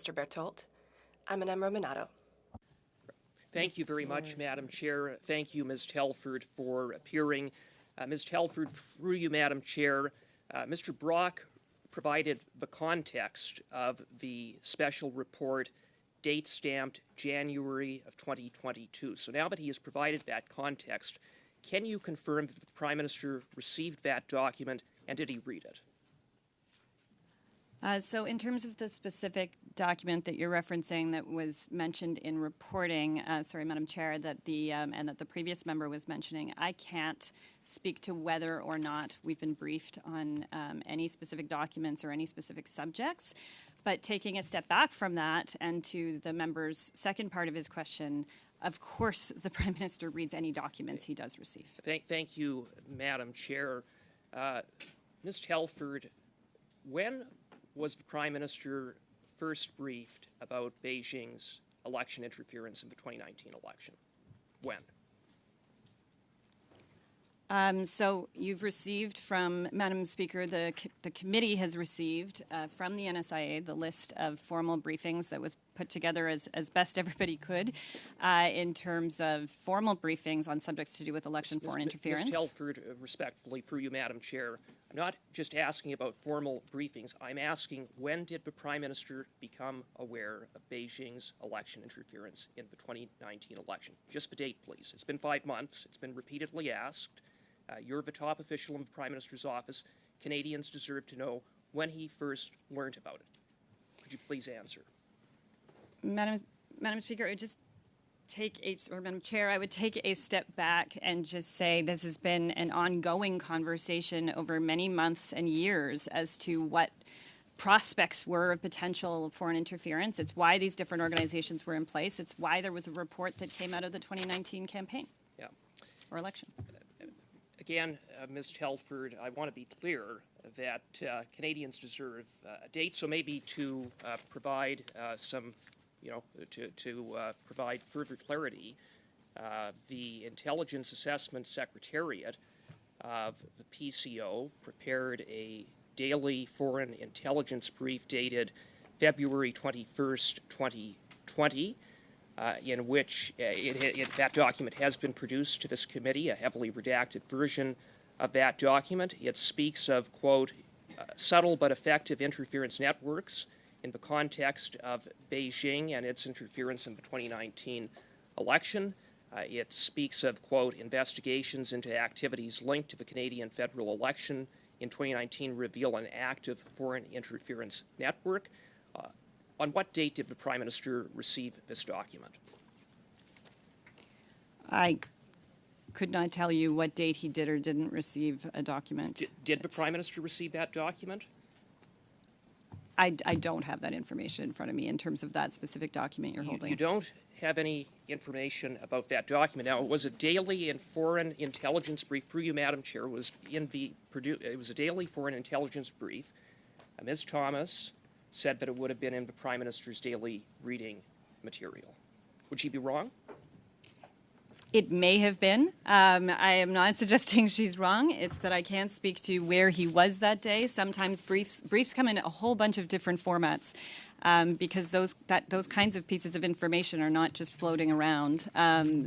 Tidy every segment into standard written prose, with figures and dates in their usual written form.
Mr. Bertolt. I'm an Romanato. Thank you very much, Madam Chair. Thank you, Ms. Telford, for appearing. Ms. Telford, through you, Madam Chair, Mr. Brock provided the context of the special report, date stamped January of 2022. So now that he has provided that context, can you confirm that the Prime Minister received that document and did he read it? So in terms of the specific document that you're referencing that was mentioned in reporting, sorry, Madam Chair, that and that the previous member was mentioning, I can't speak to whether or not we've been briefed on any specific documents or any specific subjects. But taking a step back from that and to the member's second part of his question, of course the Prime Minister reads any documents he does receive. Thank you, Madam Chair. Ms. Telford, when was the Prime Minister first briefed about Beijing's election interference in the 2019 election? When? So you've received from, Madam Speaker, the committee has received from the NSIA the list of formal briefings that was put together as best everybody could in terms of formal briefings on subjects to do with election foreign interference. Ms. Telford, respectfully, through you, Madam Chair, I'm not just asking about formal briefings. I'm asking, when did the Prime Minister become aware of Beijing's election interference in the 2019 election? Just the date, please. It's been 5 months. It's been repeatedly asked. You're the top official in the Prime Minister's office. Canadians deserve to know when he first learned about it. Could you please answer? Madam Speaker, I would just Madam Chair, I would take a step back and just say this has been an ongoing conversation over many months and years as to what prospects were of potential foreign interference. It's why these different organizations were in place. It's why there was a report that came out of the 2019 campaign or election. Again, Ms. Telford, I want to be clear that Canadians deserve a date, so maybe to provide provide further clarity, the Intelligence Assessment Secretariat of the PCO prepared a daily foreign intelligence brief dated February 21st, 2020, in which that document has been produced to this committee, a heavily redacted version of that document. It speaks of, quote, subtle but effective interference networks in the context of Beijing and its interference in the 2019 election. It speaks of, quote, investigations into activities linked to the Canadian federal election in 2019 reveal an active foreign interference network. On what date did the Prime Minister receive this document? I could not tell you what date he did or didn't receive a document. Did the Prime Minister receive that document? I don't have that information in front of me in terms of that specific document you're holding. You don't have any information about that document. Now, it was a daily and foreign intelligence brief. Through you, Madam Chair, it was a daily foreign intelligence brief. Ms. Thomas said that it would have been in the Prime Minister's daily reading material. Would she be wrong? It may have been. I am not suggesting she's wrong. It's that I can't speak to where he was that day. Sometimes briefs come in a whole bunch of different formats because those kinds of pieces of information are not just floating around.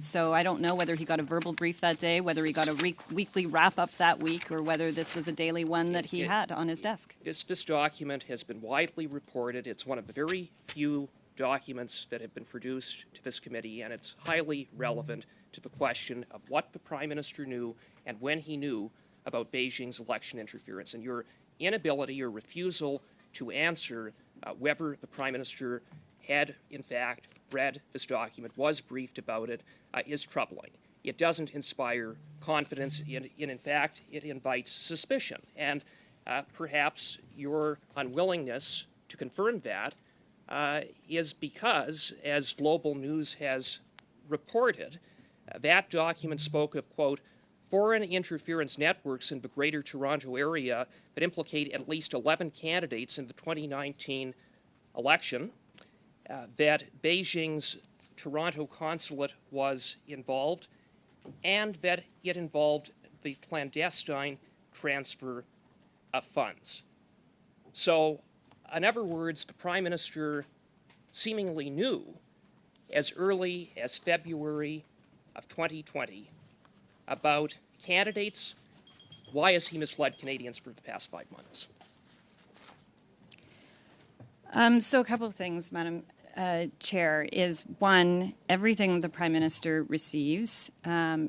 So I don't know whether he got a verbal brief that day, whether he got a weekly wrap-up that week, or whether this was a daily one that he had on his desk. This document has been widely reported. It's one of the very few documents that have been produced to this committee, and it's highly relevant to the question of what the Prime Minister knew and when he knew about Beijing's election interference. And your inability or refusal to answer whether the Prime Minister had, in fact, read this document, was briefed about it, is troubling. It doesn't inspire confidence. In fact, it invites suspicion. And perhaps your unwillingness to confirm that is because, as Global News has reported, that document spoke of, quote, foreign interference networks in the Greater Toronto Area that implicate at least 11 candidates in the 2019 election, that Beijing's Toronto consulate was involved, and that it involved the clandestine transfer of funds. So, in other words, the Prime Minister seemingly knew as early as February of 2020 about candidates? Why has he misled Canadians for the past 5 months? So a couple of things, Madam Chair, is one, everything the Prime Minister receives,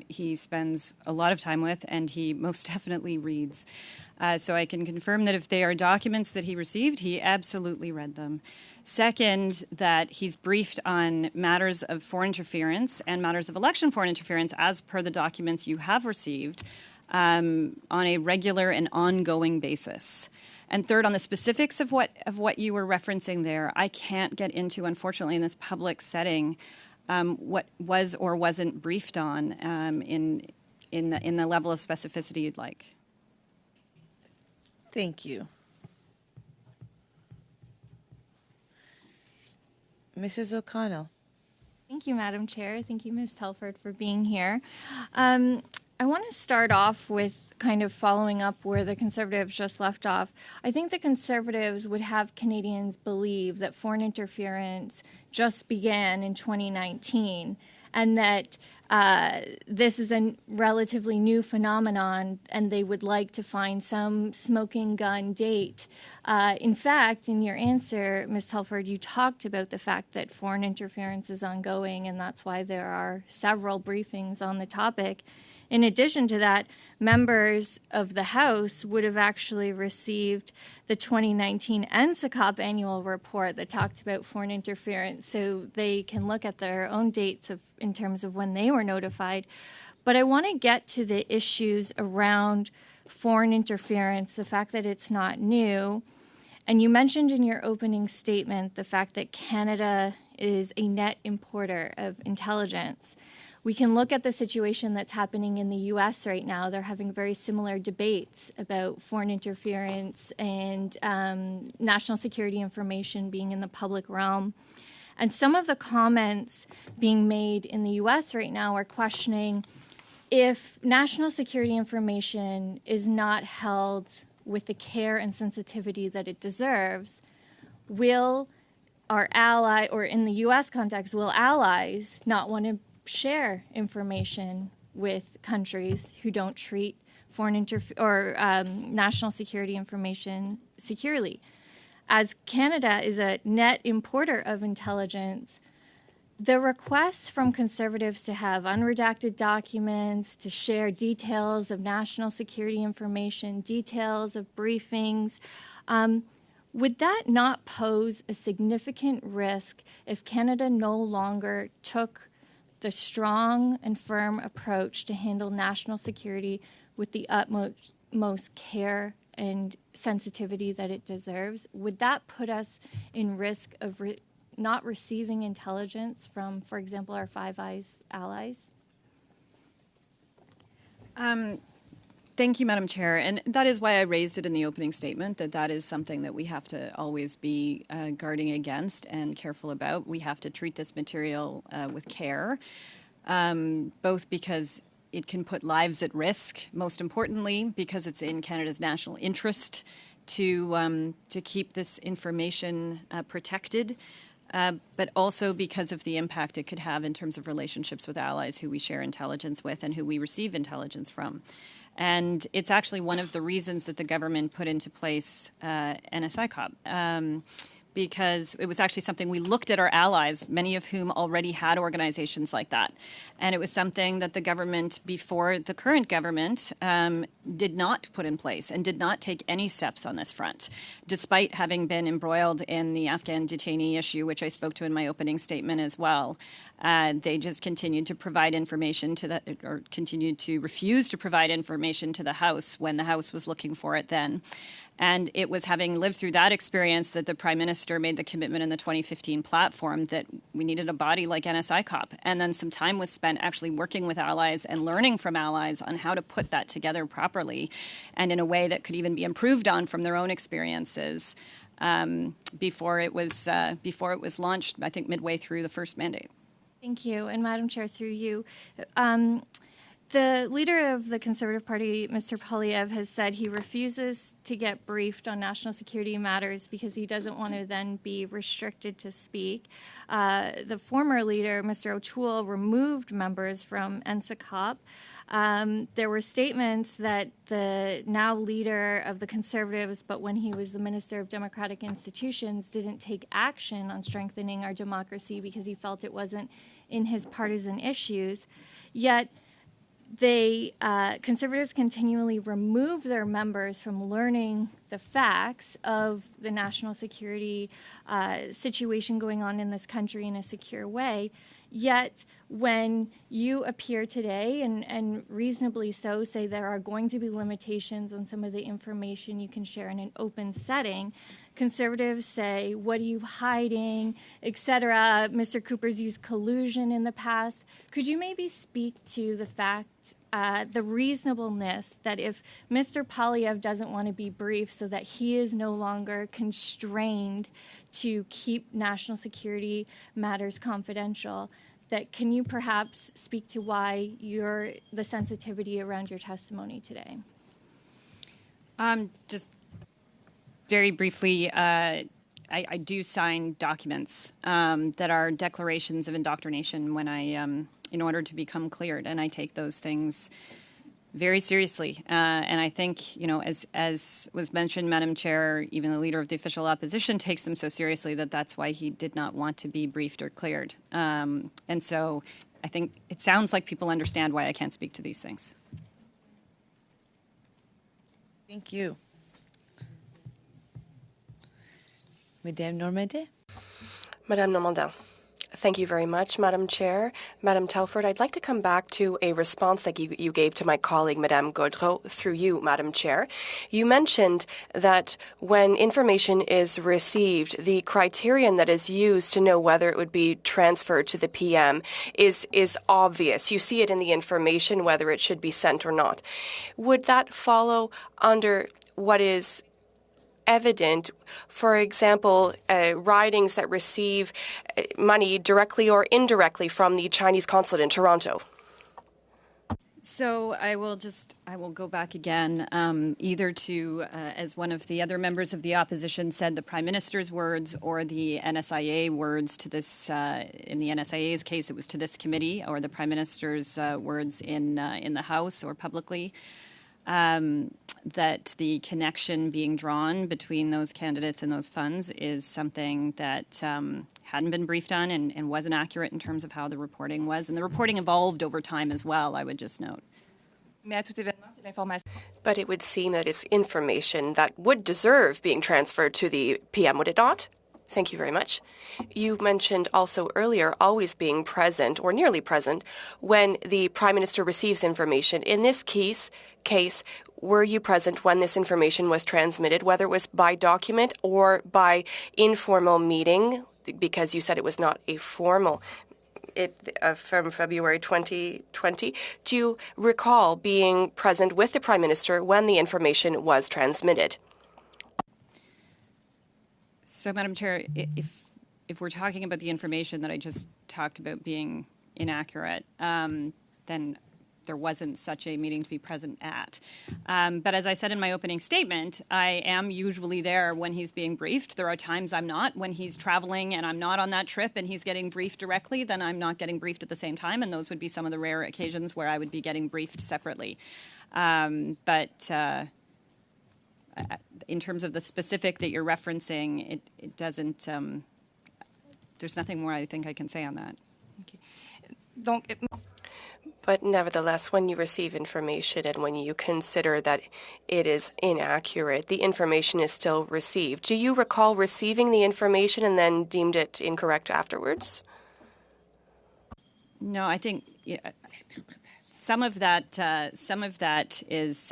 he spends a lot of time with, and he most definitely reads. So I can confirm that if they are documents that he received, he absolutely read them. Second, that he's briefed on matters of foreign interference and matters of election foreign interference as per the documents you have received on a regular and ongoing basis. And third, on the specifics of what you were referencing there, I can't get into, unfortunately, in this public setting, what was or wasn't briefed on in the level of specificity you'd like. Thank you. Mrs. O'Connell. Thank you, Madam Chair. Thank you, Ms. Telford, for being here. I want to start off with kind of following up where the Conservatives just left off. I think the Conservatives would have Canadians believe that foreign interference just began in 2019 and that this is a relatively new phenomenon and they would like to find some smoking gun date. In fact, in your answer, Ms. Telford, you talked about the fact that foreign interference is ongoing, and that's why there are several briefings on the topic. In addition to that, members of the House would have actually received the 2019 NSICOP annual report that talked about foreign interference, so they can look at their own dates in terms of when they were notified. But I want to get to the issues around foreign interference, the fact that it's not new. And you mentioned in your opening statement the fact that Canada is a net importer of intelligence. We can look at the situation that's happening in the U.S. right now. They're having very similar debates about foreign interference and national security information being in the public realm. And some of the comments being made in the U.S. right now are questioning if national security information is not held with the care and sensitivity that it deserves, will our ally, or in the U.S. context, will allies not want to share information with countries who don't treat foreign national security information securely? As Canada is a net importer of intelligence, the requests from Conservatives to have unredacted documents, to share details of national security information, details of briefings, would that not pose a significant risk if Canada no longer took the strong and firm approach to handle national security with the utmost care and sensitivity that it deserves? Would that put us in risk of not receiving intelligence from, for example, our Five Eyes allies? Thank you, Madam Chair. And that is why I raised it in the opening statement, that is something that we have to always be guarding against and careful about. We have to treat this material with care, both because it can put lives at risk, most importantly, because it's in Canada's national interest to keep this information protected, but also because of the impact it could have in terms of relationships with allies who we share intelligence with and who we receive intelligence from. And it's actually one of the reasons that the government put into place NSICOP, because it was actually something we looked at our allies, many of whom already had organizations like that. And it was something that the government, before the current government, did not put in place and did not take any steps on this front, despite having been embroiled in the Afghan detainee issue, which I spoke to in my opening statement as well. They just continued to provide information or continued to refuse to provide information to the House when the House was looking for it then. And it was having lived through that experience that the Prime Minister made the commitment in the 2015 platform that we needed a body like NSICOP. And then some time was spent actually working with allies and learning from allies on how to put that together properly and in a way that could even be improved on from their own experiences before it was launched, I think, midway through the first mandate. Thank you. And Madam Chair, through you, The leader of the Conservative Party, Mr. Polyev, has said he refuses to get briefed on national security matters because he doesn't want to then be restricted to speak. The former leader, Mr. O'Toole, removed members from NSICOP. There were statements that the now leader of the Conservatives, but when he was the Minister of Democratic Institutions, didn't take action on strengthening our democracy because he felt it wasn't in his partisan issues. Yet, Conservatives continually remove their members from learning the facts of the national security situation going on in this country in a secure way. Yet, when you appear today, and reasonably so, say there are going to be limitations on some of the information you can share in an open setting, Conservatives say, what are you hiding, etc. Mr. Cooper's used collusion in the past. Could you maybe speak to the fact, the reasonableness that if Mr. Polyev doesn't want to be briefed so that he is no longer constrained to keep national security matters confidential, that can you perhaps speak to why the sensitivity around your testimony today? Just very briefly, I do sign documents that are declarations of indoctrination when in order to become cleared, and I take those things very seriously. And I think, as was mentioned, Madam Chair, even the leader of the official opposition takes them so seriously that that's why he did not want to be briefed or cleared. And so I think it sounds like people understand why I can't speak to these things. Thank you. Madame Normandin. Madame Normandin. Thank you very much, Madam Chair. Madam Telford, I'd like to come back to a response that you gave to my colleague, Madame Gaudreau, through you, Madam Chair. You mentioned that when information is received, the criterion that is used to know whether it would be transferred to the PM is obvious. You see it in the information, whether it should be sent or not. Would that follow under what is evident, for example, ridings that receive money directly or indirectly from the Chinese consulate in Toronto? So I will go back again, either to, as one of the other members of the opposition said, the Prime Minister's words or the NSIA words to this, in the NSIA's case, it was to this committee, or the Prime Minister's words in the House or publicly. That the connection being drawn between those candidates and those funds is something that hadn't been briefed on and wasn't accurate in terms of how the reporting was. And the reporting evolved over time as well, I would just note. But it would seem that it's information that would deserve being transferred to the PM, would it not? Thank you very much. You mentioned also earlier always being present or nearly present when the Prime Minister receives information. In this case, were you present when this information was transmitted, whether it was by document or by informal meeting, because you said it was not a formal from February 2020. Do you recall being present with the Prime Minister when the information was transmitted? So, Madam Chair, if we're talking about the information that I just talked about being inaccurate, then there wasn't such a meeting to be present at. But as I said in my opening statement, I am usually there when he's being briefed. There are times I'm not. When he's traveling and I'm not on that trip and he's getting briefed directly, then I'm not getting briefed at the same time, and those would be some of the rare occasions where I would be getting briefed separately. But in terms of the specific that you're referencing, it doesn't, there's nothing more I think I can say on that. Okay. But nevertheless, when you receive information and when you consider that it is inaccurate, the information is still received. Do you recall receiving the information and then deemed it incorrect afterwards? No, I think some of that is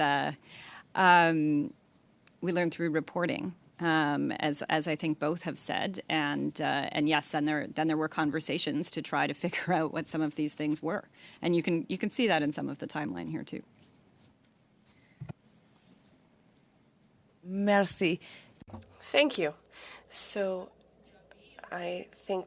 we learn through reporting. As I think both have said, and yes, then there were conversations to try to figure out what some of these things were, and you can see that in some of the timeline here too. Merci. Thank you. So I think